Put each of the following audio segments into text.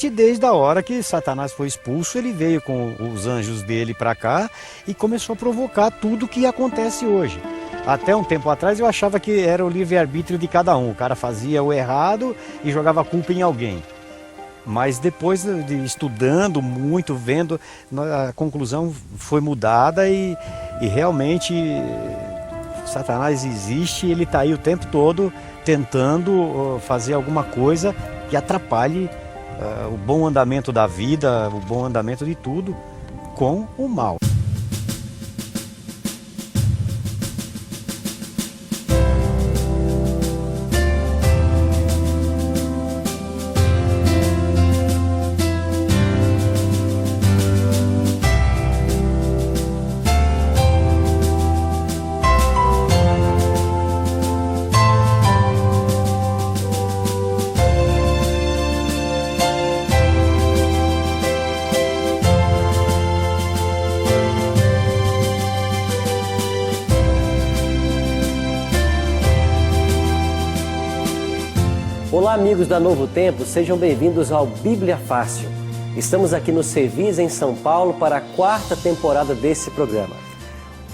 existe desde a hora que Satanás foi expulso, ele veio com os anjos dele para cá e começou a provocar tudo que acontece hoje. Até um tempo atrás eu achava que era o livre-arbítrio de cada um, o cara fazia o errado e jogava a culpa em alguém. Mas depois de estudando muito, vendo, a conclusão foi mudada e realmente Satanás existe, ele está aí o tempo todo tentando fazer alguma coisa que atrapalhe o bom andamento da vida, o bom andamento de tudo com o mal. Olá, amigos da Novo Tempo, sejam bem-vindos ao Bíblia Fácil. Estamos aqui no Sevis, em São Paulo, para a 4ª temporada desse programa.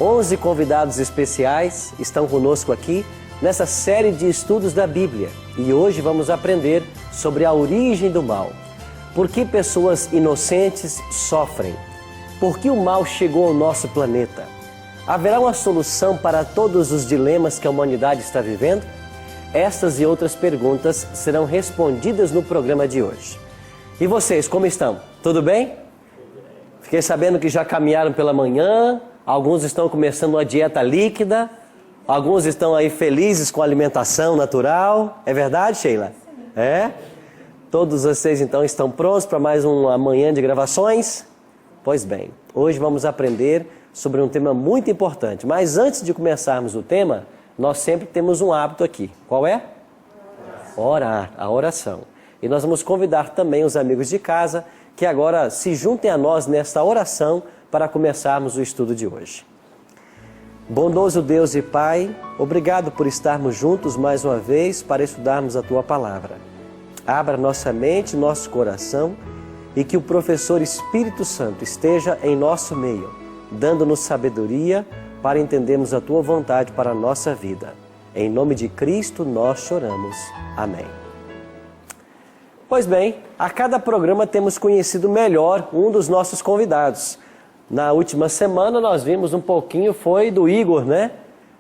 11 convidados especiais estão conosco aqui nessa série de estudos da Bíblia. E hoje vamos aprender sobre a origem do mal. Por que pessoas inocentes sofrem? Por que o mal chegou ao nosso planeta? Haverá uma solução para todos os dilemas que a humanidade está vivendo? Estas e outras perguntas serão respondidas no programa de hoje. E vocês, como estão? Tudo bem? Fiquei sabendo que já caminharam pela manhã, alguns estão começando uma dieta líquida, alguns estão aí felizes com a alimentação natural. É verdade, Sheila? É? Todos vocês então estão prontos para mais uma manhã de gravações? Pois bem, hoje vamos aprender sobre um tema muito importante. Mas antes de começarmos o tema, nós sempre temos um hábito aqui. Qual é? Orar, a oração. E nós vamos convidar também os amigos de casa que agora se juntem a nós nesta oração para começarmos o estudo de hoje. Bondoso Deus e Pai, obrigado por estarmos juntos mais uma vez para estudarmos a Tua Palavra. Abra nossa mente, nosso coração e que o professor Espírito Santo esteja em nosso meio, dando-nos sabedoria para entendermos a Tua vontade para a nossa vida. Em nome de Cristo nós choramos. Amém. Pois bem, a cada programa temos conhecido melhor um dos nossos convidados. Na última semana nós vimos um pouquinho, foi do Igor, né?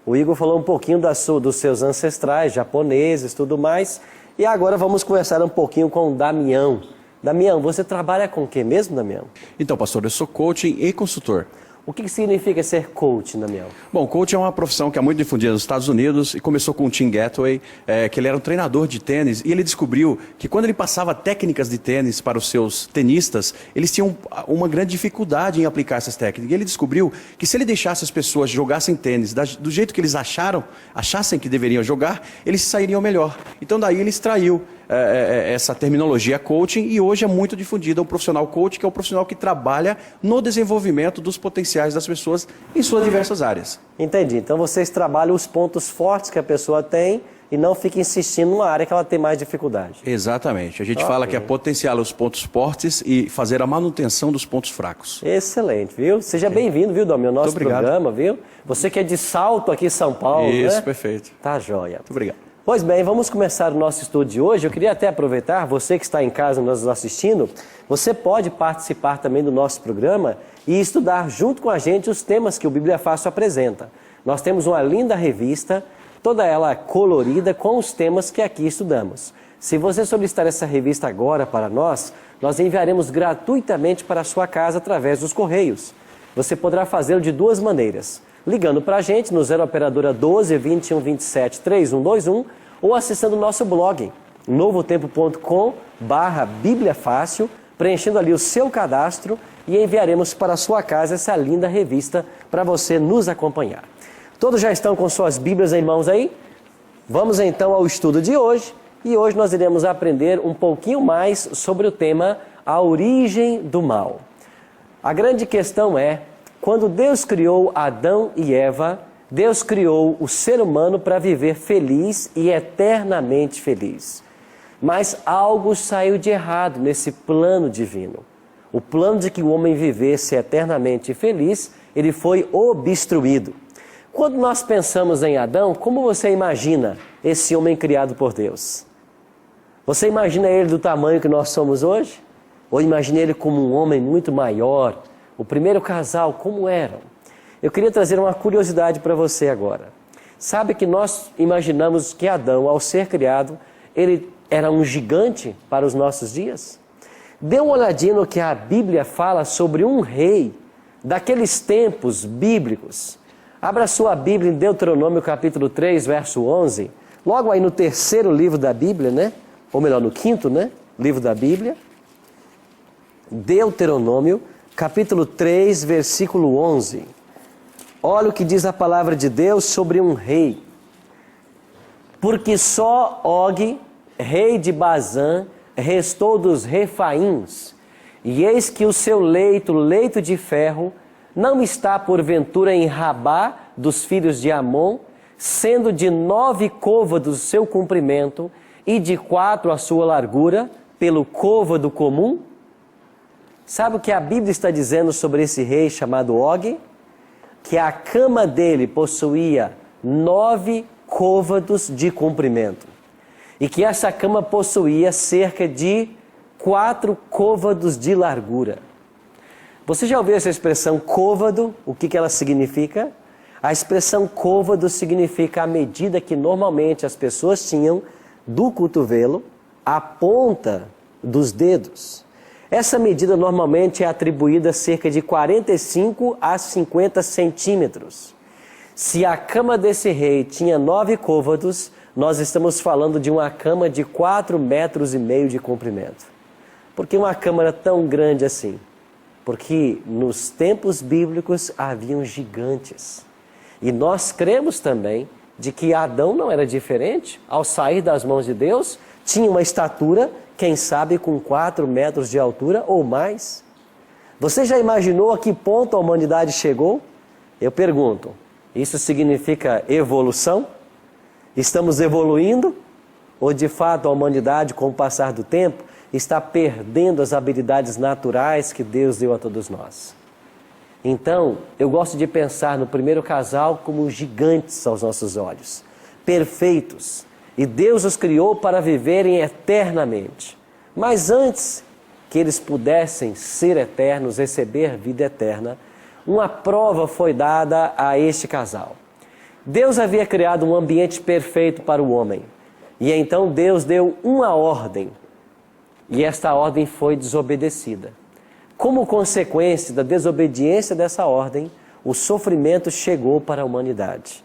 O Igor falou um pouquinho dos seus ancestrais, japoneses, tudo mais. E agora vamos conversar um pouquinho com o Damião. Damião, você trabalha com o que mesmo, Damião? Então, pastor, eu sou coaching e consultor. O que significa ser coach, Damião? Bom, coach é uma profissão que é muito difundida nos Estados Unidos e começou com o Tim Gatway, que ele era um treinador de tênis e ele descobriu que quando ele passava técnicas de tênis para os seus tenistas, eles tinham uma grande dificuldade em aplicar essas técnicas. E ele descobriu que se ele deixasse as pessoas jogassem tênis do jeito que eles achassem que deveriam jogar, eles sairiam melhor. Então daí ele extraiu essa terminologia coaching e hoje é muito difundida o profissional coach, que é o profissional que trabalha no desenvolvimento dos potenciais das pessoas em suas diversas áreas. Entendi. Então vocês trabalham os pontos fortes que a pessoa tem e não fica insistindo numa área que ela tem mais dificuldade. Exatamente. A gente fala que é potenciar os pontos fortes e fazer a manutenção dos pontos fracos. Excelente, viu? Seja bem-vindo, viu, Dom, ao nosso programa, viu? Você que é de Salto aqui em São Paulo, Isso, né? Perfeito. Tá joia. Muito obrigado. Pois bem, vamos começar o nosso estudo de hoje. Eu queria até aproveitar, você que está em casa nos assistindo, você pode participar também do nosso programa e estudar junto com a gente os temas que o Bíblia Fácil apresenta. Nós temos uma linda revista, toda ela colorida com os temas que aqui estudamos. Se você solicitar essa revista agora para nós enviaremos gratuitamente para a sua casa através dos correios. Você poderá fazê-lo de duas maneiras: ligando para a gente no 0 operadora 12 21 27 3121 ou acessando o nosso blog novotempo.com/Bíblia Fácil, preenchendo ali o seu cadastro e enviaremos para a sua casa essa linda revista para você nos acompanhar. Todos já estão com suas Bíblias em mãos aí? Vamos então ao estudo de hoje e hoje nós iremos aprender um pouquinho mais sobre o tema a origem do mal. A grande questão é: quando Deus criou Adão e Eva, Deus criou o ser humano para viver feliz e eternamente feliz. Mas algo saiu de errado nesse plano divino. O plano de que o homem vivesse eternamente feliz, ele foi obstruído. Quando nós pensamos em Adão, como você imagina esse homem criado por Deus? Você imagina ele do tamanho que nós somos hoje? Ou imagina ele como um homem muito maior? O primeiro casal, como eram? Eu queria trazer uma curiosidade para você agora. Sabe que nós imaginamos que Adão, ao ser criado, ele era um gigante para os nossos dias? Dê uma olhadinha no que a Bíblia fala sobre um rei daqueles tempos bíblicos. Abra sua Bíblia em Deuteronômio capítulo 3, verso 11. Logo aí no terceiro livro da Bíblia, né? Ou melhor, no quinto, né? Livro da Bíblia. Deuteronômio capítulo 3, versículo 11. Olha o que diz a palavra de Deus sobre um rei. Porque só Og, rei de Bazã, restou dos Refaíns, e eis que o seu leito de ferro, não está porventura em Rabá dos filhos de Amon, sendo de 9 côvados o seu comprimento, e de 4 a sua largura, pelo côvado comum? Sabe o que a Bíblia está dizendo sobre esse rei chamado Og? Que a cama dele possuía 9 côvados de comprimento. E que essa cama possuía cerca de 4 côvados de largura. Você já ouviu essa expressão côvado? O que ela significa? A expressão côvado significa a medida que normalmente as pessoas tinham do cotovelo à ponta dos dedos. Essa medida normalmente é atribuída a cerca de 45 a 50 centímetros. Se a cama desse rei tinha 9 côvados, nós estamos falando de uma cama de 4,5 metros de comprimento. Por que uma cama era tão grande assim? Porque nos tempos bíblicos haviam gigantes. E nós cremos também de que Adão não era diferente. Ao sair das mãos de Deus, tinha uma estatura, quem sabe com 4 metros de altura ou mais. Você já imaginou a que ponto a humanidade chegou? Eu pergunto, isso significa evolução? Estamos evoluindo? Ou de fato a humanidade, com o passar do tempo, está perdendo as habilidades naturais que Deus deu a todos nós? Então, eu gosto de pensar no primeiro casal como gigantes aos nossos olhos, perfeitos. E Deus os criou para viverem eternamente. Mas antes que eles pudessem ser eternos, receber vida eterna, uma prova foi dada a este casal. Deus havia criado um ambiente perfeito para o homem. E então Deus deu uma ordem. E esta ordem foi desobedecida. Como consequência da desobediência dessa ordem, o sofrimento chegou para a humanidade.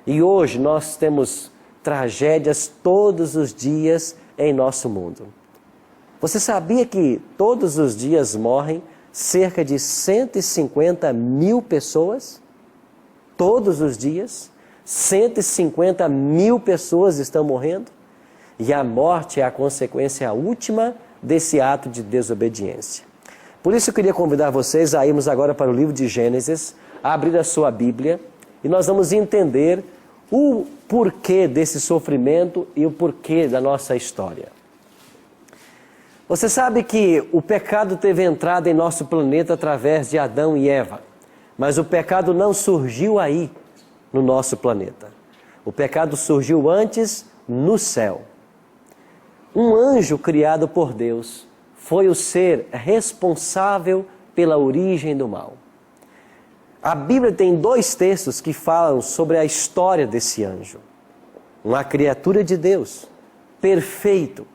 E hoje nós temos tragédias todos os dias em nosso mundo. Você sabia que todos os dias morrem cerca de 150 mil pessoas? Todos os dias? 150 mil pessoas estão morrendo? E a morte é a consequência última desse ato de desobediência. Por isso eu queria convidar vocês a irmos agora para o livro de Gênesis, a abrir a sua Bíblia, e nós vamos entender o porquê desse sofrimento e o porquê da nossa história. Você sabe que o pecado teve entrada em nosso planeta através de Adão e Eva, mas o pecado não surgiu aí no nosso planeta. O pecado surgiu antes no céu. Um anjo criado por Deus foi o ser responsável pela origem do mal. A Bíblia tem 2 textos que falam sobre a história desse anjo. Uma criatura de Deus, perfeito,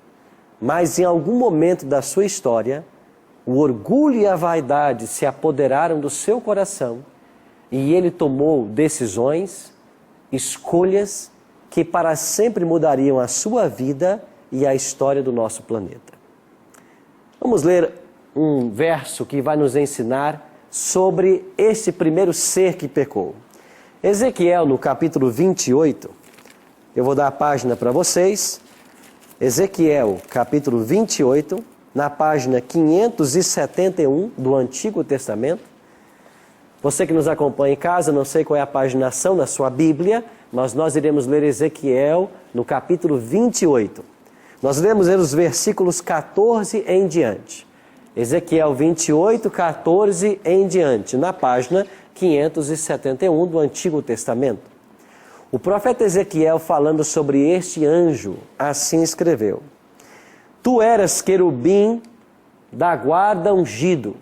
mas em algum momento da sua história, o orgulho e a vaidade se apoderaram do seu coração e ele tomou decisões, escolhas que para sempre mudariam a sua vida e a história do nosso planeta. Vamos ler um verso que vai nos ensinar sobre esse primeiro ser que pecou. Ezequiel, no capítulo 28, eu vou dar a página para vocês. Ezequiel, capítulo 28, na página 571 do Antigo Testamento. Você que nos acompanha em casa, não sei qual é a paginação da sua Bíblia, mas nós iremos ler Ezequiel no capítulo 28. Nós lemos os versículos 14 em diante. Ezequiel 28, 14 em diante, na página 571 do Antigo Testamento. O profeta Ezequiel, falando sobre este anjo, assim escreveu: Tu eras querubim da guarda ungido,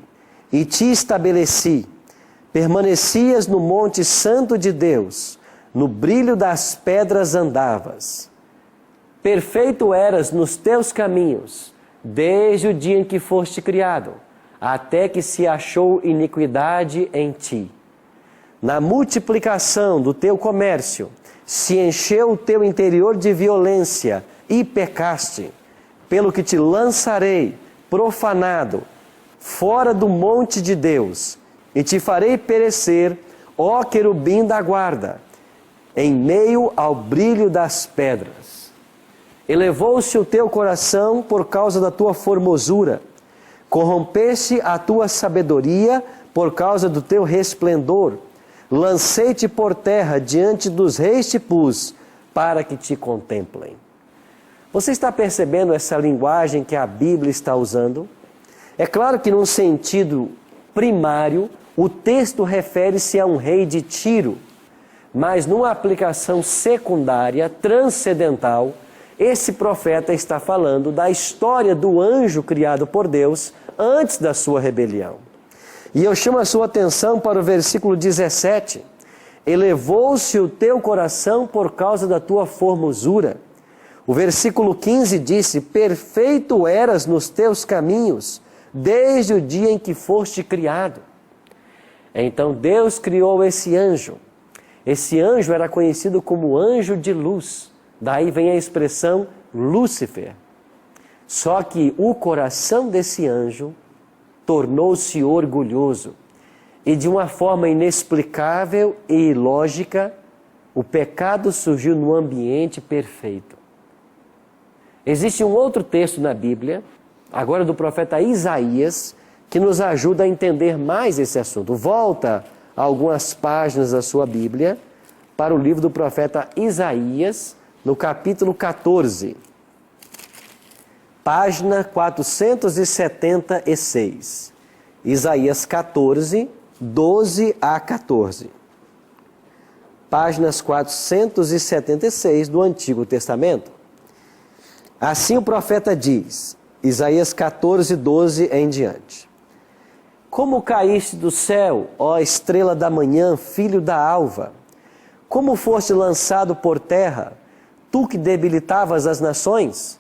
e te estabeleci. Permanecias no monte santo de Deus, no brilho das pedras andavas. Perfeito eras nos teus caminhos, desde o dia em que foste criado, até que se achou iniquidade em ti. Na multiplicação do teu comércio, se encheu o teu interior de violência e pecaste, pelo que te lançarei, profanado, fora do monte de Deus, e te farei perecer, ó querubim da guarda, em meio ao brilho das pedras. Elevou-se o teu coração por causa da tua formosura, corrompeste a tua sabedoria por causa do teu resplendor. Lancei-te por terra, diante dos reis te pus, para que te contemplem. Você está percebendo essa linguagem que a Bíblia está usando? É claro que num sentido primário, o texto refere-se a um rei de Tiro, mas numa aplicação secundária, transcendental, esse profeta está falando da história do anjo criado por Deus antes da sua rebelião. E eu chamo a sua atenção para o versículo 17. Elevou-se o teu coração por causa da tua formosura. O versículo 15 disse: perfeito eras nos teus caminhos, desde o dia em que foste criado. Então Deus criou esse anjo. Esse anjo era conhecido como anjo de luz. Daí vem a expressão Lúcifer. Só que o coração desse anjo tornou-se orgulhoso. E de uma forma inexplicável e ilógica, o pecado surgiu no ambiente perfeito. Existe um outro texto na Bíblia, agora do profeta Isaías, que nos ajuda a entender mais esse assunto. Volta algumas páginas da sua Bíblia para o livro do profeta Isaías, no capítulo 14. Página 476. Isaías 14, 12 a 14. Páginas 476 do Antigo Testamento. Assim o profeta diz, Isaías 14, 12 em diante: Como caíste do céu, ó estrela da manhã, filho da alva? Como foste lançado por terra, tu que debilitavas as nações?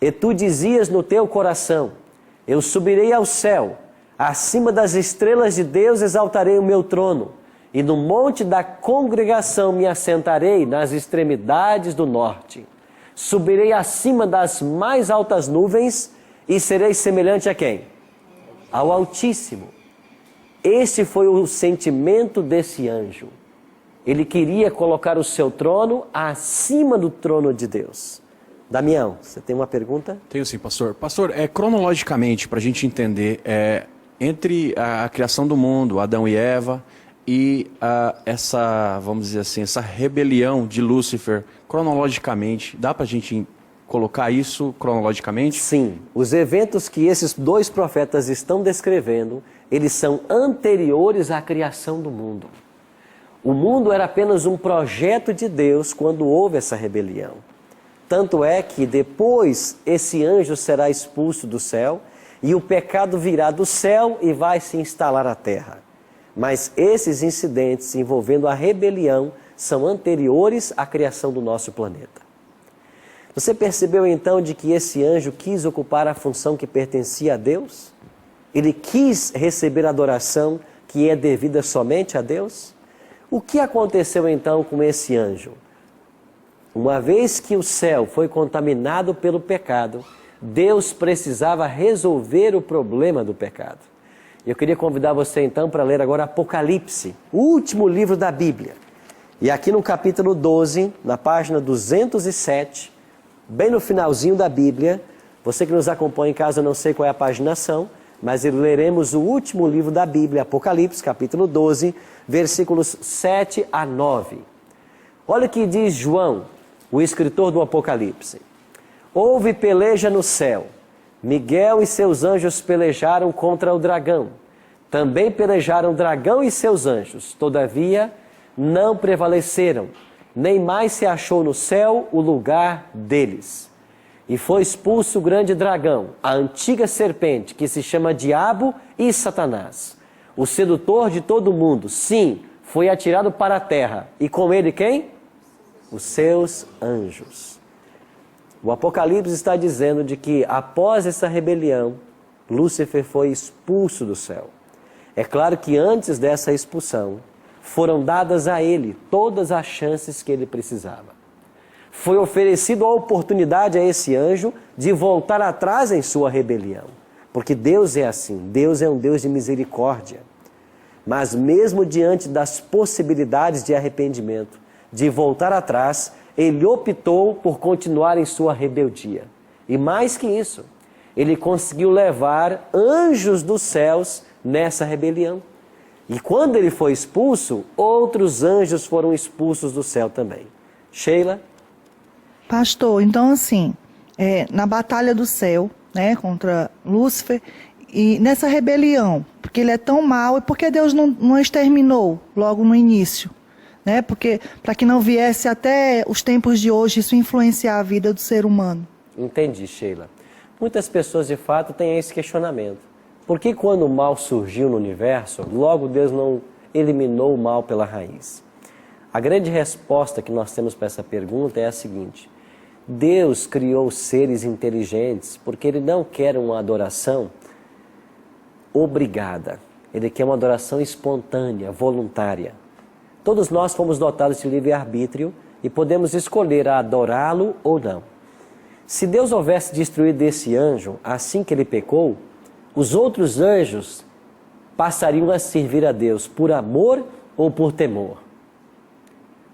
E tu dizias no teu coração: eu subirei ao céu, acima das estrelas de Deus exaltarei o meu trono, e no monte da congregação me assentarei nas extremidades do norte. Subirei acima das mais altas nuvens e serei semelhante a quem? Ao Altíssimo. Esse foi o sentimento desse anjo. Ele queria colocar o seu trono acima do trono de Deus. Damião, você tem uma pergunta? Tenho sim, pastor. Pastor, cronologicamente, para a gente entender, entre a criação do mundo, Adão e Eva, e essa, vamos dizer assim, essa rebelião de Lúcifer, cronologicamente, dá para a gente colocar isso cronologicamente? Sim. Os eventos que esses dois profetas estão descrevendo, eles são anteriores à criação do mundo. O mundo era apenas um projeto de Deus quando houve essa rebelião. Tanto é que depois esse anjo será expulso do céu e o pecado virá do céu e vai se instalar à terra. Mas esses incidentes envolvendo a rebelião são anteriores à criação do nosso planeta. Você percebeu então de que esse anjo quis ocupar a função que pertencia a Deus? Ele quis receber a adoração que é devida somente a Deus? O que aconteceu então com esse anjo? Uma vez que o céu foi contaminado pelo pecado, Deus precisava resolver o problema do pecado. Eu queria convidar você então para ler agora Apocalipse, o último livro da Bíblia. E aqui no capítulo 12, na página 207, bem no finalzinho da Bíblia, você que nos acompanha em casa, eu não sei qual é a paginação, mas leremos o último livro da Bíblia, Apocalipse, capítulo 12, versículos 7 a 9. Olha o que diz João, o escritor do Apocalipse. Houve peleja no céu. Miguel e seus anjos pelejaram contra o dragão. Também pelejaram o dragão e seus anjos. Todavia, não prevaleceram. Nem mais se achou no céu o lugar deles. E foi expulso o grande dragão, a antiga serpente, que se chama Diabo e Satanás, o sedutor de todo mundo. Sim, foi atirado para a terra. E com ele quem? Os seus anjos. O Apocalipse está dizendo de que após essa rebelião, Lúcifer foi expulso do céu. É claro que antes dessa expulsão, foram dadas a ele todas as chances que ele precisava. Foi oferecido a oportunidade a esse anjo de voltar atrás em sua rebelião. Porque Deus é assim, Deus é um Deus de misericórdia. Mas mesmo diante das possibilidades de arrependimento, de voltar atrás, ele optou por continuar em sua rebeldia. E mais que isso, ele conseguiu levar anjos dos céus nessa rebelião. E quando ele foi expulso, outros anjos foram expulsos do céu também. Sheila? Pastor, então assim, na batalha do céu, né, contra Lúcifer, e nessa rebelião, porque ele é tão mau, e por que Deus não exterminou logo no início? Né? Porque para que não viesse até os tempos de hoje isso influenciar a vida do ser humano. Entendi, Sheila. Muitas pessoas de fato têm esse questionamento. Por que quando o mal surgiu no universo, logo Deus não eliminou o mal pela raiz? A grande resposta que nós temos para essa pergunta é a seguinte: Deus criou seres inteligentes porque Ele não quer uma adoração obrigada. Ele quer uma adoração espontânea, voluntária. Todos nós fomos dotados de livre-arbítrio e podemos escolher a adorá-lo ou não. Se Deus houvesse destruído esse anjo assim que ele pecou, os outros anjos passariam a servir a Deus por amor ou por temor.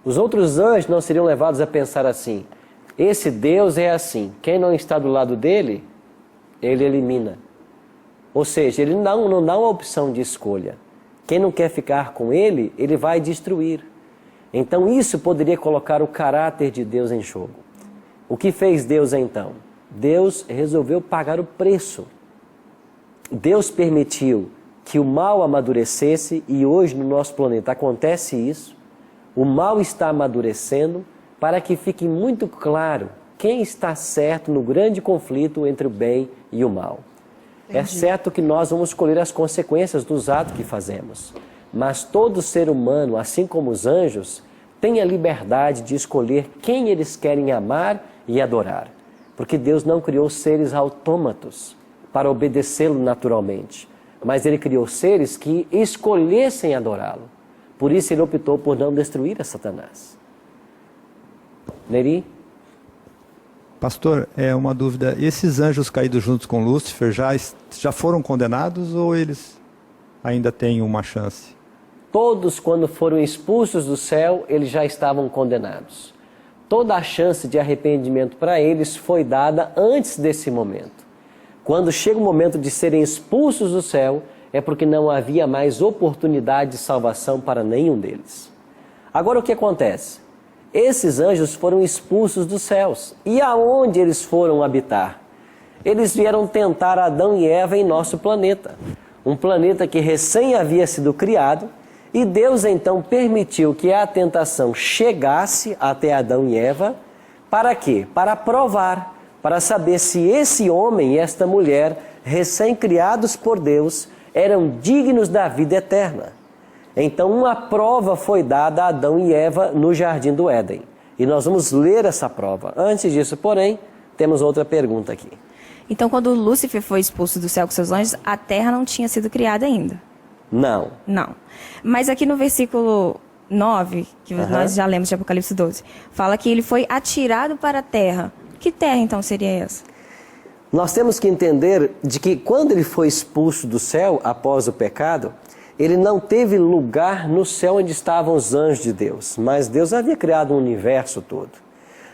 Os outros anjos não seriam levados a pensar assim: esse Deus é assim, quem não está do lado dele, ele elimina. Ou seja, ele não dá uma opção de escolha. Quem não quer ficar com ele, ele vai destruir. Então isso poderia colocar o caráter de Deus em jogo. O que fez Deus então? Deus resolveu pagar o preço. Deus permitiu que o mal amadurecesse e hoje no nosso planeta acontece isso. O mal está amadurecendo para que fique muito claro quem está certo no grande conflito entre o bem e o mal. Entendi. É certo que nós vamos colher as consequências dos atos que fazemos, mas todo ser humano, assim como os anjos, tem a liberdade de escolher quem eles querem amar e adorar, porque Deus não criou seres autômatos para obedecê-lo naturalmente, mas Ele criou seres que escolhessem adorá-lo. Por isso Ele optou por não destruir a Satanás. Neri? Pastor, uma dúvida. Esses anjos caídos juntos com Lúcifer já foram condenados ou eles ainda têm uma chance? Todos, quando foram expulsos do céu, eles já estavam condenados. Toda a chance de arrependimento para eles foi dada antes desse momento. Quando chega o momento de serem expulsos do céu, é porque não havia mais oportunidade de salvação para nenhum deles. Agora o que acontece? Esses anjos foram expulsos dos céus. E aonde eles foram habitar? Eles vieram tentar Adão e Eva em nosso planeta. Um planeta que recém havia sido criado, e Deus então permitiu que a tentação chegasse até Adão e Eva. Para quê? Para provar, para saber se esse homem e esta mulher, recém-criados por Deus, eram dignos da vida eterna. Então uma prova foi dada a Adão e Eva no Jardim do Éden. E nós vamos ler essa prova. Antes disso, porém, temos outra pergunta aqui. Então quando Lúcifer foi expulso do céu com seus anjos, a terra não tinha sido criada ainda? Não. Não. Mas aqui no versículo 9, que nós já lemos de Apocalipse 12, fala que ele foi atirado para a terra. Que terra então seria essa? Nós temos que entender de que quando ele foi expulso do céu após o pecado, ele não teve lugar no céu onde estavam os anjos de Deus, mas Deus havia criado o universo todo.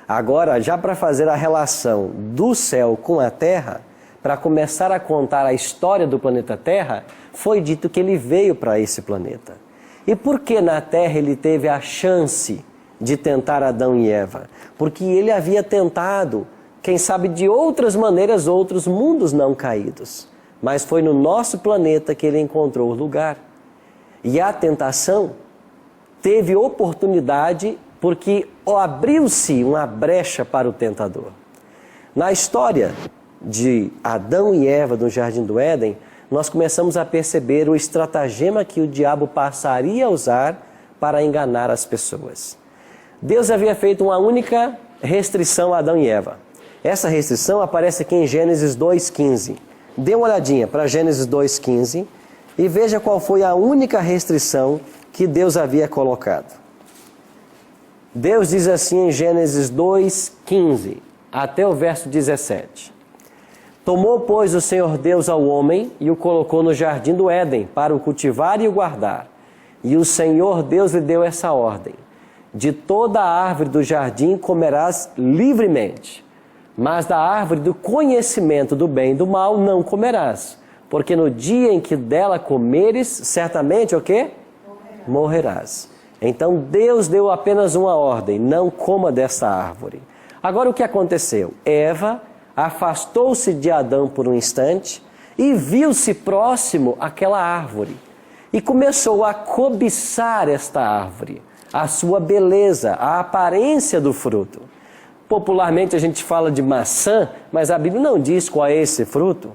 Agora, já para fazer a relação do céu com a terra, para começar a contar a história do planeta Terra, foi dito que ele veio para esse planeta. E por que na terra ele teve a chance de tentar Adão e Eva? Porque ele havia tentado quem sabe de outras maneiras, outros mundos não caídos. Mas foi no nosso planeta que ele encontrou lugar. E a tentação teve oportunidade porque abriu-se uma brecha para o tentador. Na história de Adão e Eva no Jardim do Éden, nós começamos a perceber o estratagema que o diabo passaria a usar para enganar as pessoas. Deus havia feito uma única restrição a Adão e Eva. Essa restrição aparece aqui em Gênesis 2,15. Dê uma olhadinha para Gênesis 2,15 e veja qual foi a única restrição que Deus havia colocado. Deus diz assim em Gênesis 2,15 até o verso 17. Tomou, pois, o Senhor Deus ao homem e o colocou no jardim do Éden para o cultivar e o guardar. E o Senhor Deus lhe deu essa ordem: de toda a árvore do jardim comerás livremente, mas da árvore do conhecimento do bem e do mal não comerás, porque no dia em que dela comeres, certamente o quê? Morrerás. Então Deus deu apenas uma ordem: não coma dessa árvore. Agora o que aconteceu? Eva afastou-se de Adão por um instante e viu-se próximo àquela árvore. E começou a cobiçar esta árvore, a sua beleza, a aparência do fruto. Popularmente a gente fala de maçã, mas a Bíblia não diz qual é esse fruto.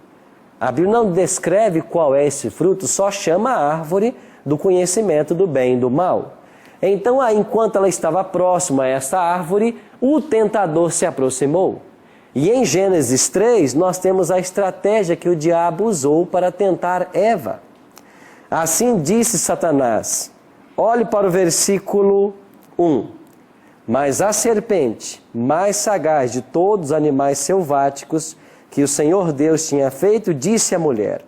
A Bíblia não descreve qual é esse fruto, só chama a árvore do conhecimento do bem e do mal. Então, enquanto ela estava próxima a essa árvore, o tentador se aproximou. E em Gênesis 3, nós temos a estratégia que o diabo usou para tentar Eva. Assim disse Satanás, olhe para o versículo 1. Mas a serpente, mais sagaz de todos os animais selváticos que o Senhor Deus tinha feito, disse à mulher: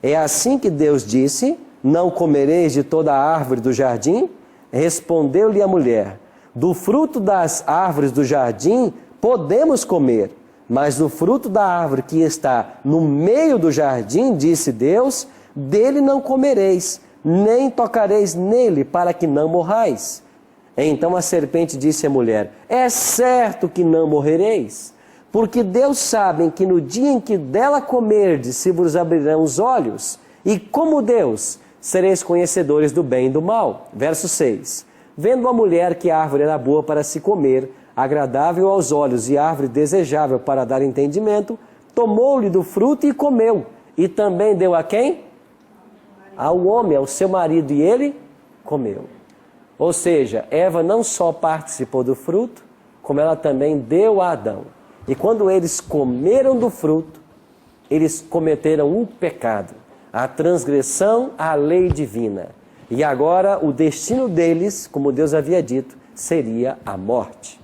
é assim que Deus disse, não comereis de toda a árvore do jardim? Respondeu-lhe a mulher: do fruto das árvores do jardim podemos comer, mas do fruto da árvore que está no meio do jardim, disse Deus, dele não comereis, nem tocareis nele, para que não morrais. Então a serpente disse à mulher: é certo que não morrereis, porque Deus sabe que no dia em que dela comerdes, se vos abrirão os olhos, e como Deus, sereis conhecedores do bem e do mal. Verso 6. Vendo a mulher que a árvore era boa para se comer, agradável aos olhos e árvore desejável para dar entendimento, tomou-lhe do fruto e comeu. E também deu a quem? Ao homem, ao seu marido, e ele comeu. Ou seja, Eva não só participou do fruto, como ela também deu a Adão. E quando eles comeram do fruto, eles cometeram um pecado, a transgressão à lei divina. E agora o destino deles, como Deus havia dito, seria a morte.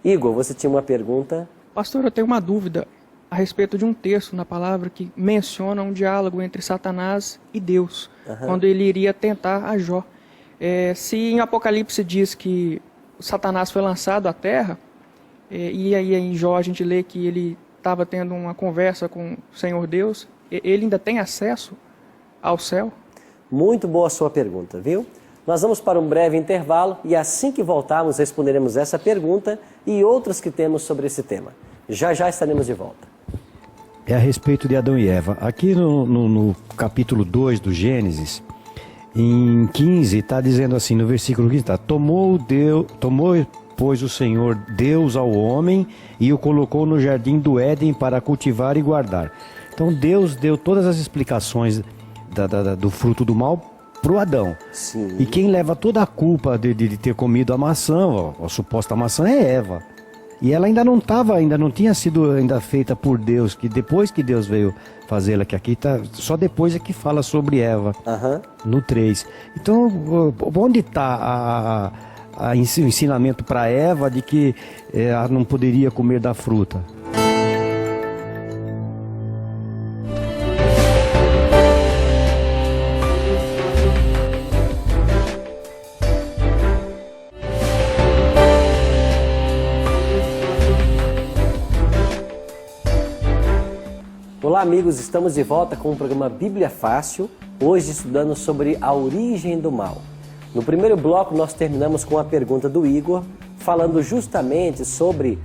Igor, você tinha uma pergunta? Pastor, eu tenho uma dúvida a respeito de um texto na palavra que menciona um diálogo entre Satanás e Deus, quando ele iria tentar a Jó. Se em Apocalipse diz que Satanás foi lançado à terra, e aí em Jó a gente lê que ele estava tendo uma conversa com o Senhor Deus, ele ainda tem acesso ao céu? Muito boa a sua pergunta, viu? Nós vamos para um breve intervalo e assim que voltarmos responderemos essa pergunta e outras que temos sobre esse tema. Já já estaremos de volta. É a respeito de Adão e Eva. Aqui no capítulo 2 do Gênesis, em 15, está dizendo assim, no versículo 15, está: tomou, pois, o Senhor Deus ao homem e o colocou no jardim do Éden para cultivar e guardar. Então Deus deu todas as explicações do fruto do mal para o Adão. Sim. E quem leva toda a culpa de ter comido a maçã, a suposta maçã, é Eva. E ela ainda não tinha sido feita por Deus, que depois que Deus veio fazê-la, que aqui tá, só depois é que fala sobre Eva, no 3. Então, onde está o ensinamento para Eva de que ela não poderia comer da fruta? Olá amigos, estamos de volta com o programa Bíblia Fácil, hoje estudando sobre a origem do mal. No primeiro bloco nós terminamos com a pergunta do Igor, falando justamente sobre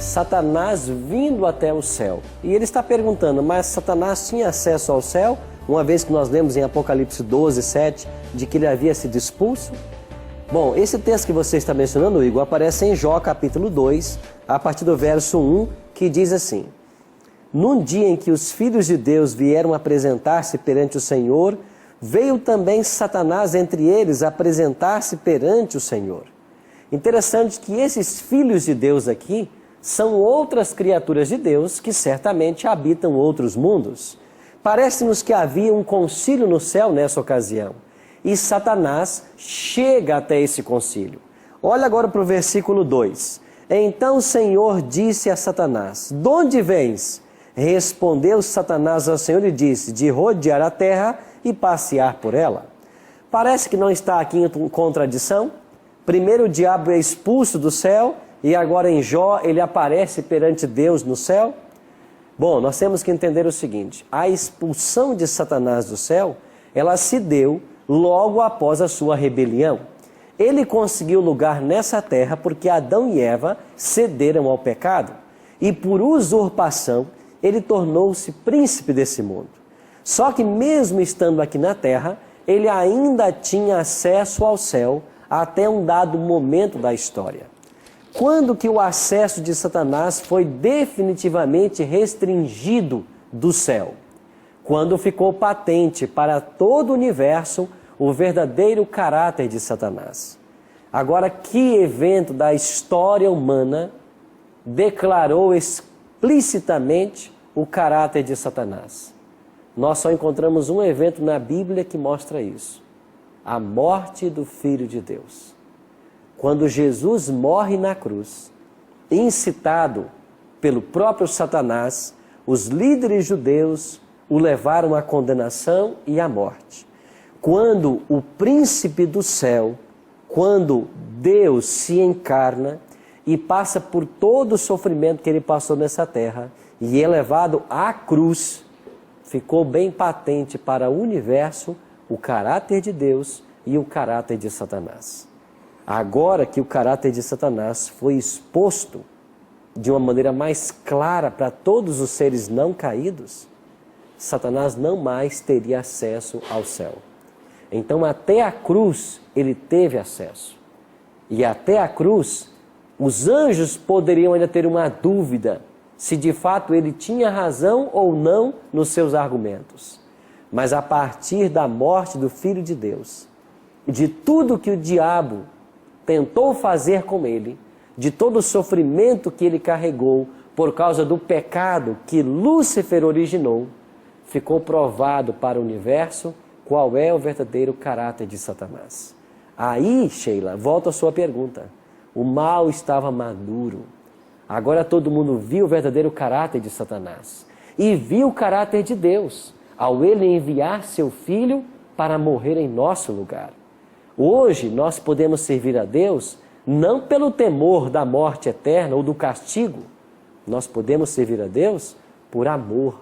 Satanás vindo até o céu. E ele está perguntando, mas Satanás tinha acesso ao céu, uma vez que nós lemos em Apocalipse 12, 7, de que ele havia sido expulso? Bom, esse texto que você está mencionando, Igor, aparece em Jó capítulo 2, a partir do verso 1, que diz assim: Num dia em que os filhos de Deus vieram apresentar-se perante o Senhor, veio também Satanás entre eles apresentar-se perante o Senhor. Interessante que esses filhos de Deus aqui são outras criaturas de Deus que certamente habitam outros mundos. Parece-nos que havia um concílio no céu nessa ocasião. E Satanás chega até esse concílio. Olha agora para o versículo 2. Então o Senhor disse a Satanás: De onde vens? Respondeu Satanás ao Senhor e disse: De rodear a terra e passear por ela. Parece que não está aqui em contradição. Primeiro o diabo é expulso do céu e agora em Jó ele aparece perante Deus no céu. Bom, nós temos que entender o seguinte: a expulsão de Satanás do céu, ela se deu logo após a sua rebelião. Ele conseguiu lugar nessa terra porque Adão e Eva cederam ao pecado. E por usurpação, ele tornou-se príncipe desse mundo. Só que mesmo estando aqui na terra, ele ainda tinha acesso ao céu até um dado momento da história. Quando que o acesso de Satanás foi definitivamente restringido do céu? Quando ficou patente para todo o universo o verdadeiro caráter de Satanás. Agora, que evento da história humana declarou explicitamente o caráter de Satanás? Nós só encontramos um evento na Bíblia que mostra isso: a morte do Filho de Deus. Quando Jesus morre na cruz, incitado pelo próprio Satanás, os líderes judeus o levaram à condenação e à morte. Quando o príncipe do céu, quando Deus se encarna e passa por todo o sofrimento que ele passou nessa terra e é levado à cruz, ficou bem patente para o universo o caráter de Deus e o caráter de Satanás. Agora que o caráter de Satanás foi exposto de uma maneira mais clara para todos os seres não caídos, Satanás não mais teria acesso ao céu. Então até a cruz ele teve acesso. E até a cruz, os anjos poderiam ainda ter uma dúvida se de fato ele tinha razão ou não nos seus argumentos. Mas a partir da morte do Filho de Deus, de tudo que o diabo tentou fazer com ele, de todo o sofrimento que ele carregou por causa do pecado que Lúcifer originou, ficou provado para o universo qual é o verdadeiro caráter de Satanás. Aí, Sheila, volta à sua pergunta. O mal estava maduro. Agora todo mundo viu o verdadeiro caráter de Satanás. E viu o caráter de Deus, ao ele enviar seu Filho para morrer em nosso lugar. Hoje nós podemos servir a Deus não pelo temor da morte eterna ou do castigo. Nós podemos servir a Deus por amor,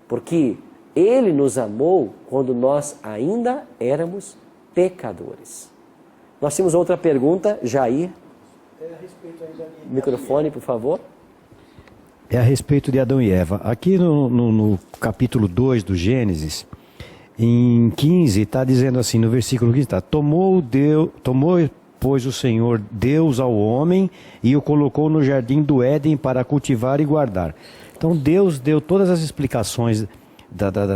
porque Ele nos amou quando nós ainda éramos pecadores. Nós temos outra pergunta, Jair. Microfone, por favor. É a respeito de Adão e Eva. Aqui no capítulo 2 do Gênesis, em 15, está dizendo assim, no versículo 15, está: tomou, pois, o Senhor Deus ao homem e o colocou no jardim do Éden para cultivar e guardar. Então Deus deu todas as explicações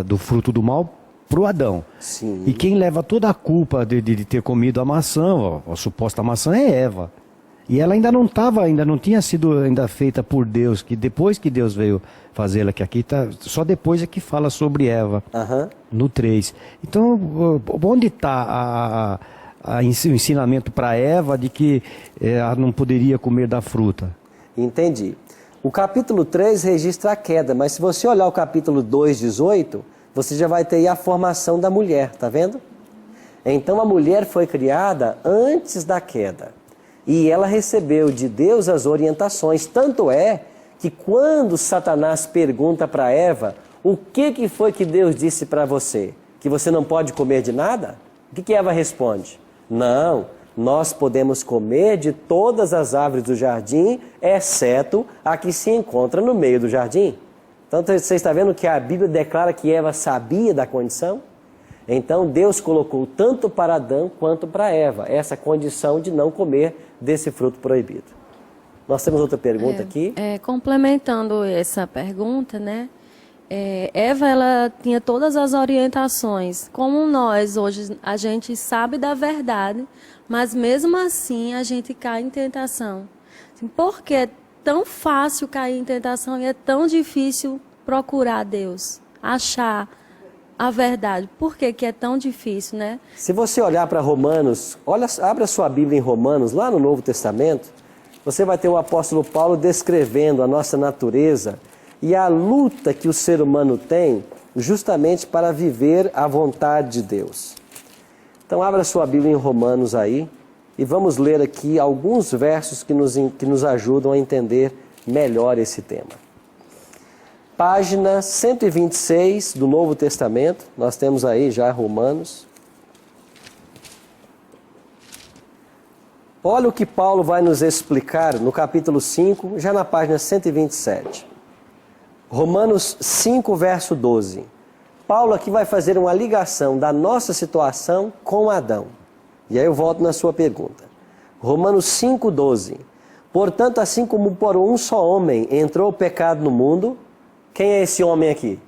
do fruto do mal para o Adão. Sim. E quem leva toda a culpa de ter comido a maçã, a suposta maçã, é Eva. E ela ainda não tinha sido feita por Deus, que depois que Deus veio fazê-la, que aqui tá, só depois é que fala sobre Eva, no 3. Então, onde está o ensinamento para Eva de que ela não poderia comer da fruta? Entendi. O capítulo 3 registra a queda, mas se você olhar o capítulo 2, 18, você já vai ter aí a formação da mulher, tá vendo? Então a mulher foi criada antes da queda. E ela recebeu de Deus as orientações. Tanto é que quando Satanás pergunta para Eva, o que foi que Deus disse para você? Que você não pode comer de nada? O que Eva responde? Não, nós podemos comer de todas as árvores do jardim, exceto a que se encontra no meio do jardim. Então você está vendo que a Bíblia declara que Eva sabia da condição? Então Deus colocou tanto para Adão quanto para Eva essa condição de não comer desse fruto proibido. Nós temos outra pergunta aqui. Complementando essa pergunta, né? Eva, ela tinha todas as orientações. Como nós hoje, a gente sabe da verdade, mas mesmo assim a gente cai em tentação. Por que é tão fácil cair em tentação e é tão difícil procurar Deus, achar a verdade? Por que é tão difícil, né? Se você olhar para Romanos, abre a sua Bíblia em Romanos, lá no Novo Testamento, você vai ter o apóstolo Paulo descrevendo a nossa natureza e a luta que o ser humano tem justamente para viver a vontade de Deus. Então abra a sua Bíblia em Romanos aí e vamos ler aqui alguns versos que nos ajudam a entender melhor esse tema. Página 126 do Novo Testamento, nós temos aí já Romanos. Olha o que Paulo vai nos explicar no capítulo 5, já na página 127. Romanos 5, verso 12. Paulo aqui vai fazer uma ligação da nossa situação com Adão. E aí eu volto na sua pergunta. Romanos 5, 12. Portanto, assim como por um só homem entrou o pecado no mundo, quem é esse homem aqui?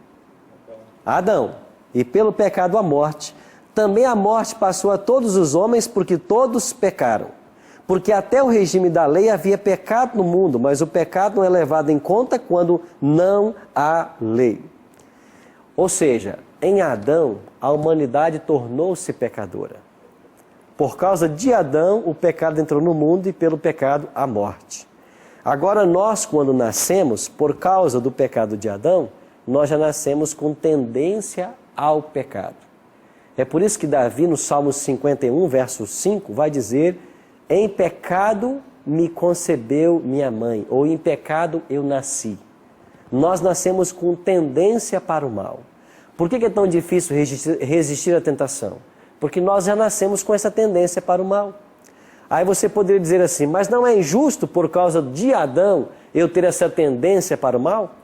Adão. E pelo pecado a morte. Também a morte passou a todos os homens porque todos pecaram. Porque até o regime da lei havia pecado no mundo, mas o pecado não é levado em conta quando não há lei. Ou seja, em Adão, a humanidade tornou-se pecadora. Por causa de Adão, o pecado entrou no mundo e pelo pecado a morte. Agora nós, quando nascemos, por causa do pecado de Adão, nós já nascemos com tendência ao pecado. É por isso que Davi, no Salmo 51, verso 5, vai dizer: em pecado me concebeu minha mãe, ou em pecado eu nasci. Nós nascemos com tendência para o mal. Por que é tão difícil resistir à tentação? Porque nós já nascemos com essa tendência para o mal. Aí você poderia dizer assim, mas não é injusto por causa de Adão eu ter essa tendência para o mal?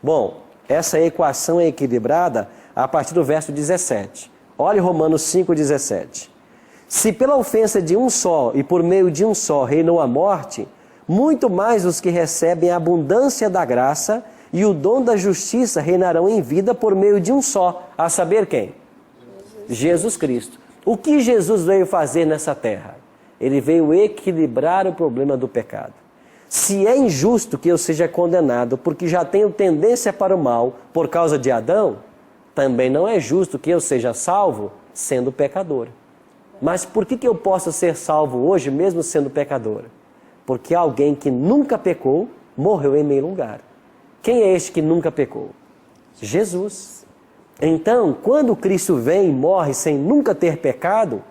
Bom, essa equação é equilibrada a partir do verso 17. Olhe Romanos 5,17. Se pela ofensa de um só e por meio de um só reinou a morte, muito mais os que recebem a abundância da graça e o dom da justiça reinarão em vida por meio de um só, a saber quem? Jesus Cristo. O que Jesus veio fazer nessa terra? Ele veio equilibrar o problema do pecado. Se é injusto que eu seja condenado porque já tenho tendência para o mal por causa de Adão, também não é justo que eu seja salvo sendo pecador. Mas por que eu posso ser salvo hoje mesmo sendo pecador? Porque alguém que nunca pecou morreu em meu lugar. Quem é este que nunca pecou? Jesus. Então, quando Cristo vem e morre sem nunca ter pecado,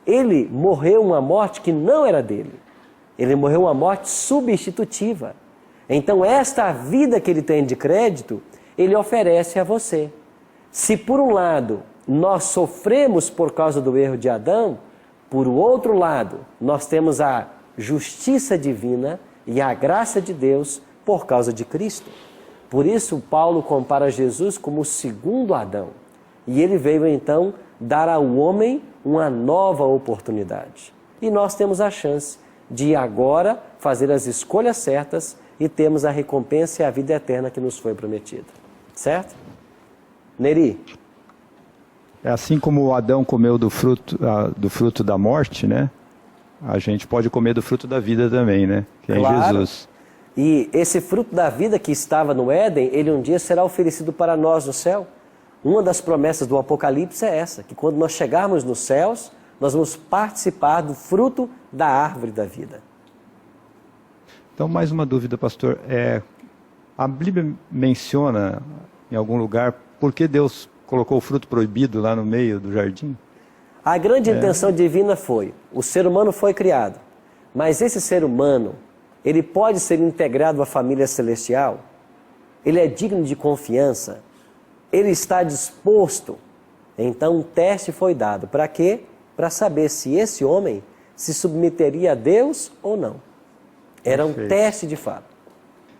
ele morreu uma morte que não era dele. Ele morreu uma morte substitutiva. Então, esta vida que ele tem de crédito, ele oferece a você. Se por um lado nós sofremos por causa do erro de Adão, por outro lado nós temos a justiça divina e a graça de Deus por causa de Cristo. Por isso Paulo compara Jesus como o segundo Adão. E ele veio então dar ao homem uma nova oportunidade. E nós temos a chance de agora fazer as escolhas certas e termos a recompensa e a vida eterna que nos foi prometida. Certo? Neri? É assim como Adão comeu do fruto da morte, né? A gente pode comer do fruto da vida também, né? Que é em Jesus. E esse fruto da vida que estava no Éden, ele um dia será oferecido para nós no céu. Uma das promessas do Apocalipse é essa, que quando nós chegarmos nos céus, nós vamos participar do fruto da árvore da vida. Então, mais uma dúvida, pastor. A Bíblia menciona em algum lugar por que Deus colocou o fruto proibido lá no meio do jardim? A grande intenção divina foi, o ser humano foi criado, mas esse ser humano, ele pode ser integrado à família celestial? Ele é digno de confiança? Ele está disposto? Então um teste foi dado. Para quê? Para saber se esse homem se submeteria a Deus ou não. Era um Perfeito. teste de fato.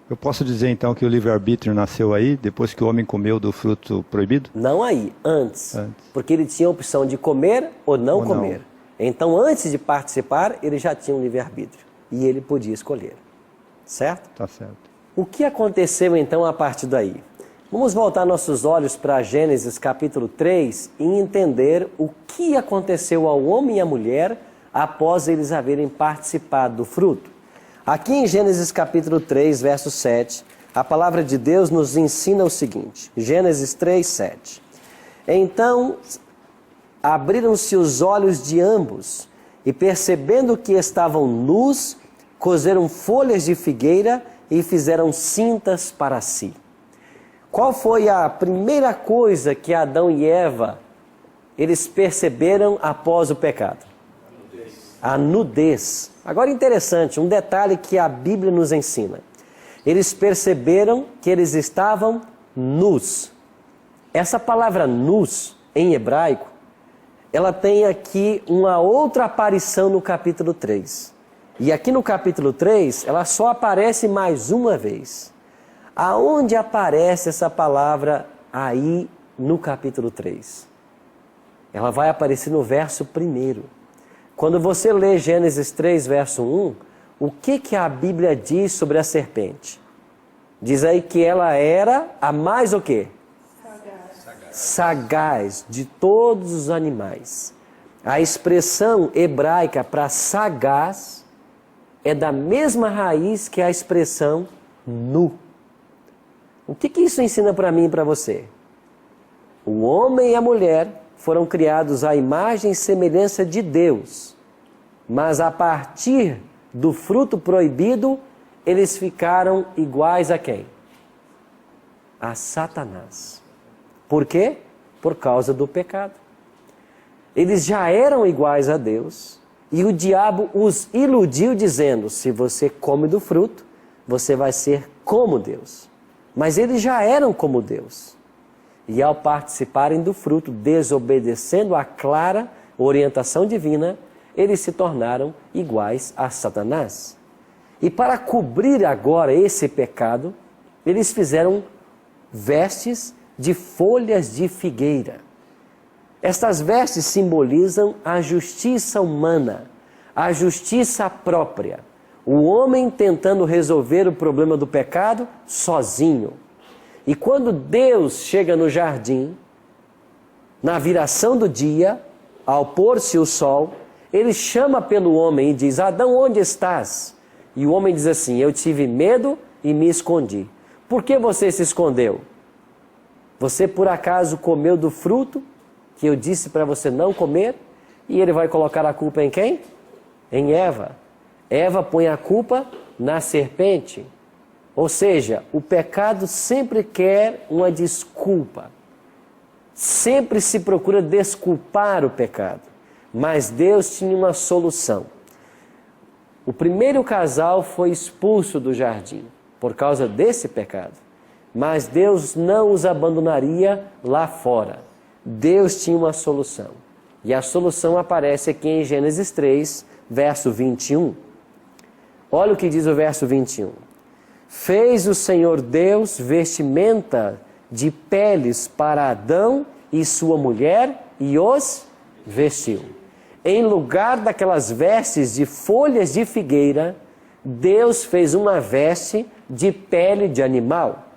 Eu posso dizer então que o livre-arbítrio nasceu aí, depois que o homem comeu do fruto proibido? Não aí, antes. Antes. Porque ele tinha a opção de comer ou não Ou não. comer. Então, antes de participar, ele já tinha um livre-arbítrio. E ele podia escolher. Certo? Tá certo. O que aconteceu então a partir daí? Vamos voltar nossos olhos para Gênesis capítulo 3 e entender o que aconteceu ao homem e à mulher após eles haverem participado do fruto. Aqui em Gênesis capítulo 3, verso 7, a palavra de Deus nos ensina o seguinte, Gênesis 3, 7. Então abriram-se os olhos de ambos e percebendo que estavam nus, coseram folhas de figueira e fizeram cintas para si. Qual foi a primeira coisa que Adão e Eva eles perceberam após o pecado? A nudez. Agora interessante, um detalhe que a Bíblia nos ensina. Eles perceberam que eles estavam nus. Essa palavra nus, em hebraico, ela tem aqui uma outra aparição no capítulo 3. E aqui no capítulo 3, ela só aparece mais uma vez. Aonde aparece essa palavra aí no capítulo 3? Ela vai aparecer no verso 1. Quando você lê Gênesis 3, verso 1, o que a Bíblia diz sobre a serpente? Diz aí que ela era a mais o quê? Sagaz de todos os animais. A expressão hebraica para sagaz é da mesma raiz que a expressão nu. O que isso ensina para mim e para você? O homem e a mulher foram criados à imagem e semelhança de Deus, mas a partir do fruto proibido, eles ficaram iguais a quem? A Satanás. Por quê? Por causa do pecado. Eles já eram iguais a Deus e o diabo os iludiu dizendo, se você come do fruto, você vai ser como Deus. Mas eles já eram como Deus. E ao participarem do fruto, desobedecendo a clara orientação divina, eles se tornaram iguais a Satanás. E para cobrir agora esse pecado, eles fizeram vestes de folhas de figueira. Estas vestes simbolizam a justiça humana, a justiça própria. O homem tentando resolver o problema do pecado sozinho. E quando Deus chega no jardim, na viração do dia, ao pôr-se o sol, ele chama pelo homem e diz, Adão, onde estás? E o homem diz assim, eu tive medo e me escondi. Por que você se escondeu? Você por acaso comeu do fruto que eu disse para você não comer? E ele vai colocar a culpa em quem? Em Eva. Eva põe a culpa na serpente. Ou seja, o pecado sempre quer uma desculpa. Sempre se procura desculpar o pecado. Mas Deus tinha uma solução. O primeiro casal foi expulso do jardim por causa desse pecado. Mas Deus não os abandonaria lá fora. Deus tinha uma solução. E a solução aparece aqui em Gênesis 3, verso 21. Olha o que diz o verso 21. Fez o Senhor Deus vestimenta de peles para Adão e sua mulher e os vestiu. Em lugar daquelas vestes de folhas de figueira, Deus fez uma veste de pele de animal.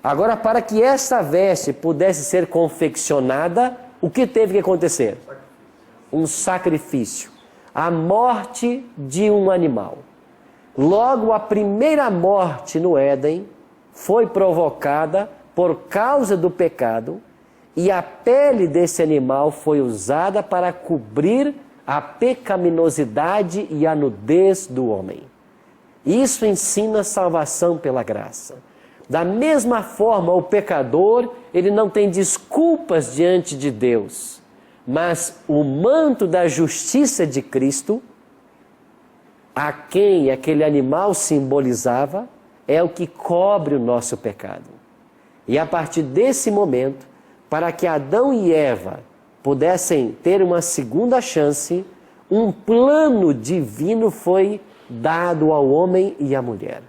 Agora, para que essa veste pudesse ser confeccionada, o que teve que acontecer? Um sacrifício. A morte de um animal. Logo, a primeira morte no Éden foi provocada por causa do pecado e a pele desse animal foi usada para cobrir a pecaminosidade e a nudez do homem. Isso ensina a salvação pela graça. Da mesma forma, o pecador, ele não tem desculpas diante de Deus, mas o manto da justiça de Cristo, a quem aquele animal simbolizava, é o que cobre o nosso pecado. E a partir desse momento, para que Adão e Eva pudessem ter uma segunda chance, um plano divino foi dado ao homem e à mulher.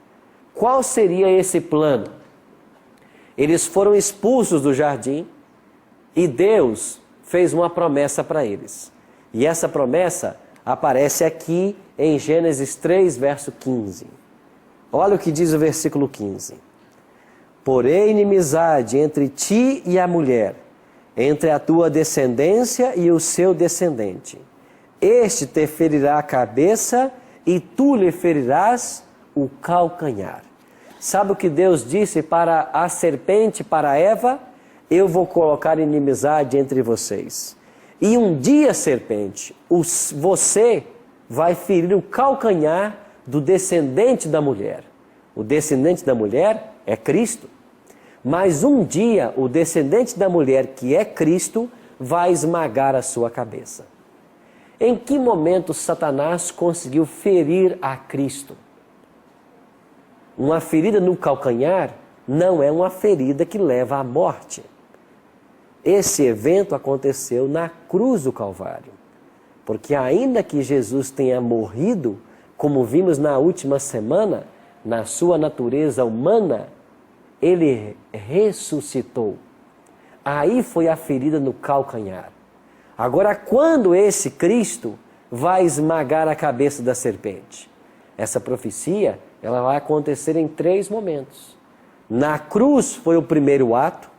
Qual seria esse plano? Eles foram expulsos do jardim e Deus fez uma promessa para eles. E essa promessa aparece aqui em Gênesis 3, verso 15. Olha o que diz o versículo 15. Porém, inimizade entre ti e a mulher, entre a tua descendência e o seu descendente. Este te ferirá a cabeça e tu lhe ferirás o calcanhar. Sabe o que Deus disse para a serpente, para Eva? Eu vou colocar inimizade entre vocês. E um dia, serpente, você vai ferir o calcanhar do descendente da mulher. O descendente da mulher é Cristo. Mas um dia, o descendente da mulher, que é Cristo, vai esmagar a sua cabeça. Em que momento Satanás conseguiu ferir a Cristo? Uma ferida no calcanhar não é uma ferida que leva à morte. Esse evento aconteceu na cruz do Calvário. Porque ainda que Jesus tenha morrido, como vimos na última semana, na sua natureza humana, ele ressuscitou. Aí foi a ferida no calcanhar. Agora, quando esse Cristo vai esmagar a cabeça da serpente? Essa profecia, ela vai acontecer em 3 momentos. Na cruz foi o primeiro ato.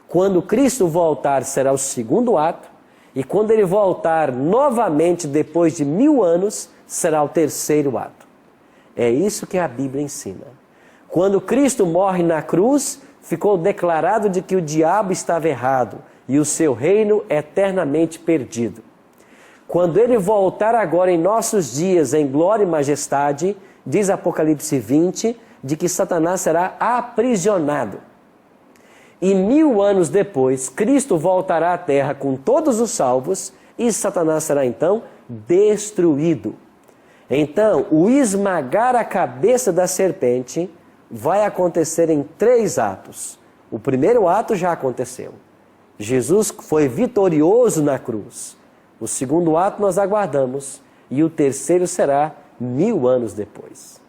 Quando Cristo voltar, será o segundo ato. E quando ele voltar novamente, depois de 1000 anos, será o terceiro ato. É isso que a Bíblia ensina. Quando Cristo morre na cruz, ficou declarado de que o diabo estava errado e o seu reino eternamente perdido. Quando ele voltar agora em nossos dias em glória e majestade, diz Apocalipse 20, de que Satanás será aprisionado. E 1000 anos depois, Cristo voltará à terra com todos os salvos e Satanás será então destruído. Então, o esmagar a cabeça da serpente vai acontecer em 3 atos. O primeiro ato já aconteceu. Jesus foi vitorioso na cruz. O segundo ato nós aguardamos. E o terceiro será 1000 anos depois.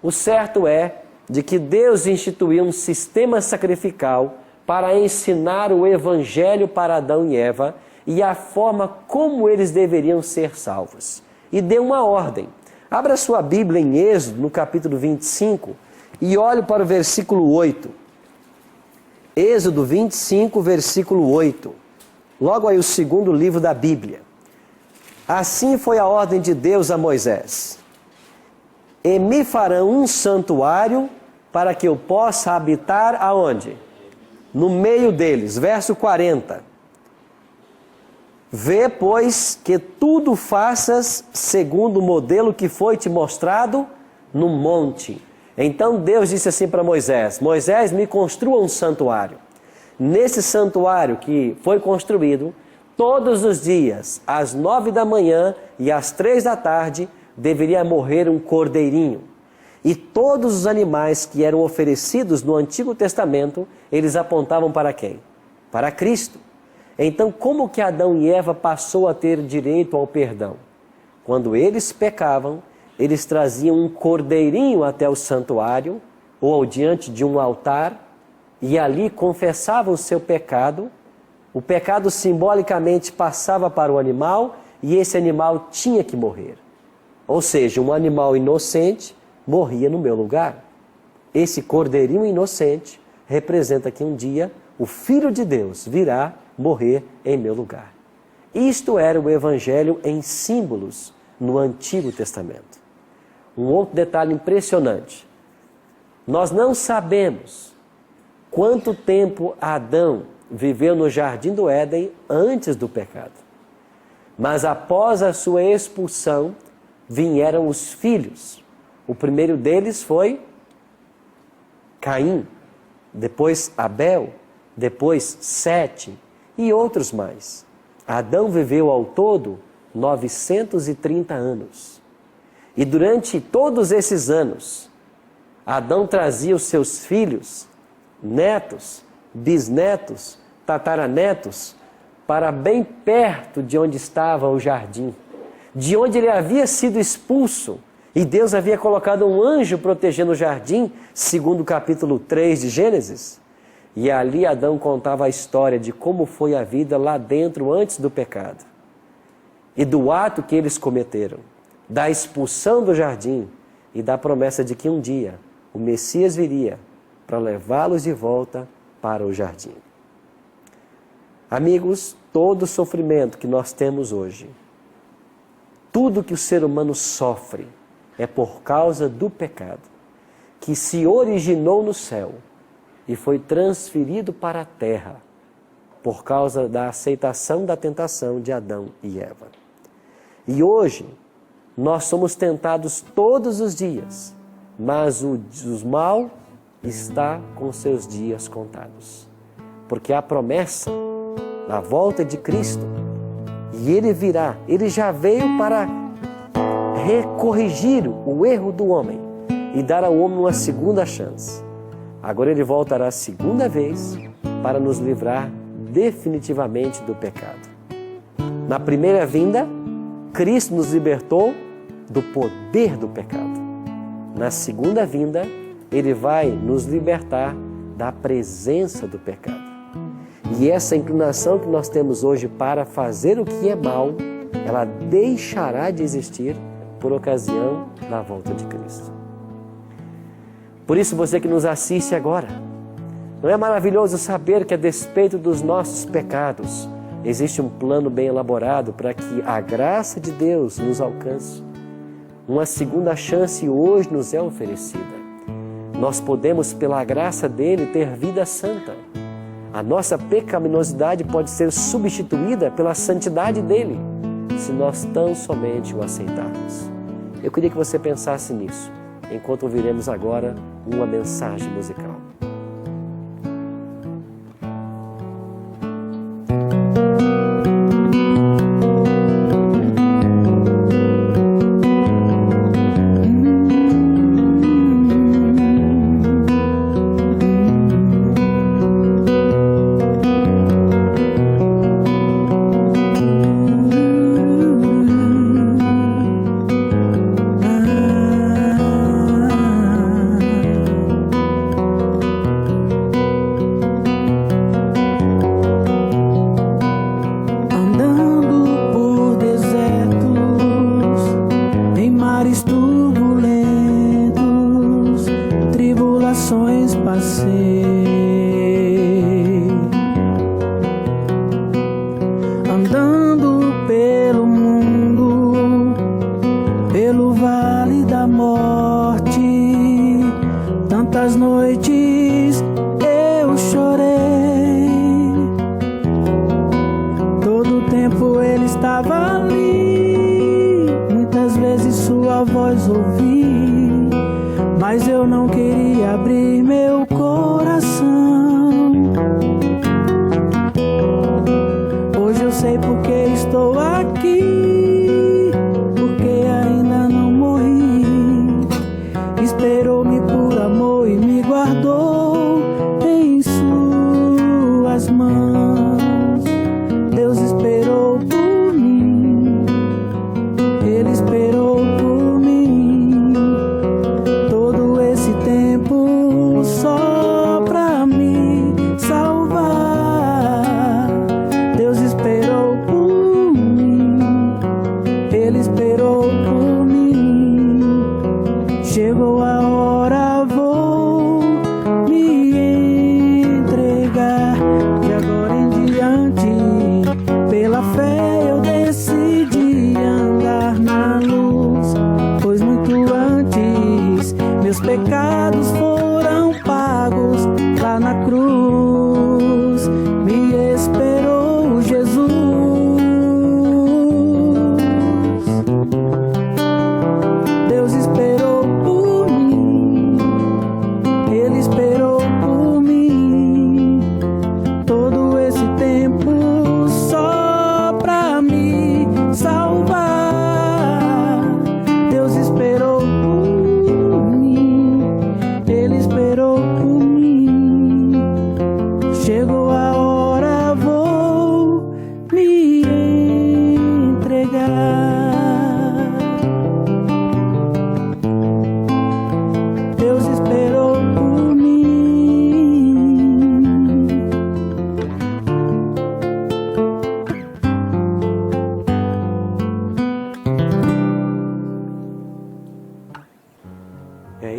O certo é de que Deus instituiu um sistema sacrificial para ensinar o Evangelho para Adão e Eva e a forma como eles deveriam ser salvos. E deu uma ordem. Abra sua Bíblia em Êxodo, no capítulo 25, e olhe para o versículo 8. Êxodo 25, versículo 8. Logo aí o segundo livro da Bíblia. Assim foi a ordem de Deus a Moisés. E me farão um santuário para que eu possa habitar aonde? No meio deles. Verso 40. Vê, pois, que tudo faças segundo o modelo que foi te mostrado no monte. Então Deus disse assim para Moisés: Moisés, me construa um santuário. Nesse santuário que foi construído, todos os dias, às 9 da manhã e às 3 da tarde, deveria morrer um cordeirinho. E todos os animais que eram oferecidos no Antigo Testamento, eles apontavam para quem? Para Cristo. Então, como que Adão e Eva passou a ter direito ao perdão? Quando eles pecavam, eles traziam um cordeirinho até o santuário, ou diante de um altar, e ali confessavam o seu pecado. O pecado simbolicamente passava para o animal, e esse animal tinha que morrer. Ou seja, um animal inocente morria no meu lugar. Esse cordeirinho inocente representa que um dia o Filho de Deus virá morrer em meu lugar. Isto era o Evangelho em símbolos no Antigo Testamento. Um outro detalhe impressionante. Nós não sabemos quanto tempo Adão viveu no Jardim do Éden antes do pecado. Mas após a sua expulsão, vieram os filhos. O primeiro deles foi Caim, depois Abel, depois Sete e outros mais. Adão viveu ao todo 930 anos. E durante todos esses anos, Adão trazia os seus filhos, netos, bisnetos, tataranetos, para bem perto de onde estava o jardim. de onde ele havia sido expulso, e Deus havia colocado um anjo protegendo o jardim, segundo o capítulo 3 de Gênesis. E ali Adão contava a história de como foi a vida lá dentro antes do pecado. E do ato que eles cometeram, da expulsão do jardim e da promessa de que um dia o Messias viria para levá-los de volta para o jardim. Amigos, todo sofrimento que nós temos hoje, tudo que o ser humano sofre, é por causa do pecado, que se originou no céu e foi transferido para a terra, por causa da aceitação da tentação de Adão e Eva. E hoje, nós somos tentados todos os dias, mas o mal está com seus dias contados. Porque a promessa da volta de Cristo, e Ele virá, Ele já veio para corrigir o erro do homem e dar ao homem uma segunda chance. Agora Ele voltará a segunda vez para nos livrar definitivamente do pecado. Na primeira vinda, Cristo nos libertou do poder do pecado. Na segunda vinda, Ele vai nos libertar da presença do pecado. E essa inclinação que nós temos hoje para fazer o que é mal, ela deixará de existir por ocasião da volta de Cristo. Por isso, você que nos assiste agora, não é maravilhoso saber que, a despeito dos nossos pecados, existe um plano bem elaborado para que a graça de Deus nos alcance? Uma segunda chance hoje nos é oferecida. Nós podemos, pela graça dele, ter vida santa. A nossa pecaminosidade pode ser substituída pela santidade dele, se nós tão somente o aceitarmos. Eu queria que você pensasse nisso, enquanto ouviremos agora uma mensagem musical. Deus esperou por mim.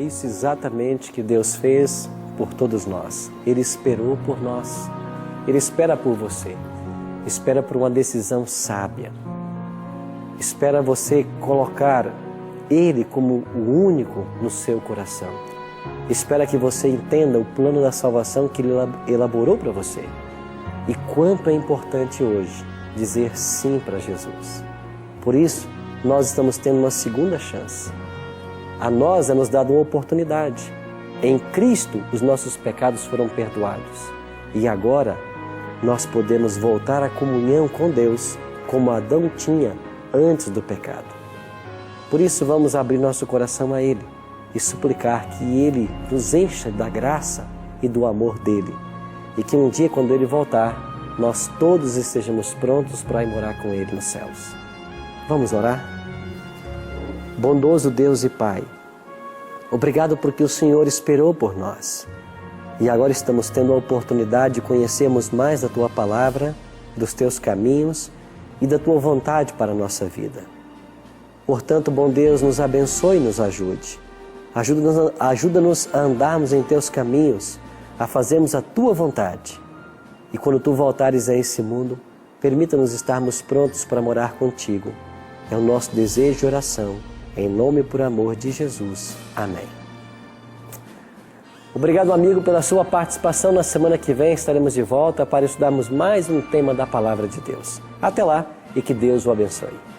isso exatamente que Deus fez por todos nós. Ele esperou por nós. Ele espera por você. Espera por uma decisão sábia. Espera você colocar Ele como o único no seu coração. Espera que você entenda o plano da salvação que Ele elaborou para você. E quanto é importante hoje dizer sim para Jesus. Por isso, nós estamos tendo uma segunda chance. A nós é nos dada uma oportunidade. Em Cristo, os nossos pecados foram perdoados. E agora, nós podemos voltar à comunhão com Deus, como Adão tinha antes do pecado. Por isso, vamos abrir nosso coração a Ele e suplicar que Ele nos encha da graça e do amor dEle. E que um dia, quando Ele voltar, nós todos estejamos prontos para ir morar com Ele nos céus. Vamos orar? Bondoso Deus e Pai, obrigado porque o Senhor esperou por nós. E agora estamos tendo a oportunidade de conhecermos mais da Tua Palavra, dos Teus caminhos e da Tua vontade para a nossa vida. Portanto, bom Deus, nos abençoe e nos ajude. Ajuda-nos a andarmos em Teus caminhos, a fazermos a Tua vontade. E quando Tu voltares a esse mundo, permita-nos estarmos prontos para morar contigo. É o nosso desejo e oração, em nome e por amor de Jesus. Amém. Obrigado, amigo, pela sua participação. Na semana que vem estaremos de volta para estudarmos mais um tema da Palavra de Deus. Até lá e que Deus o abençoe.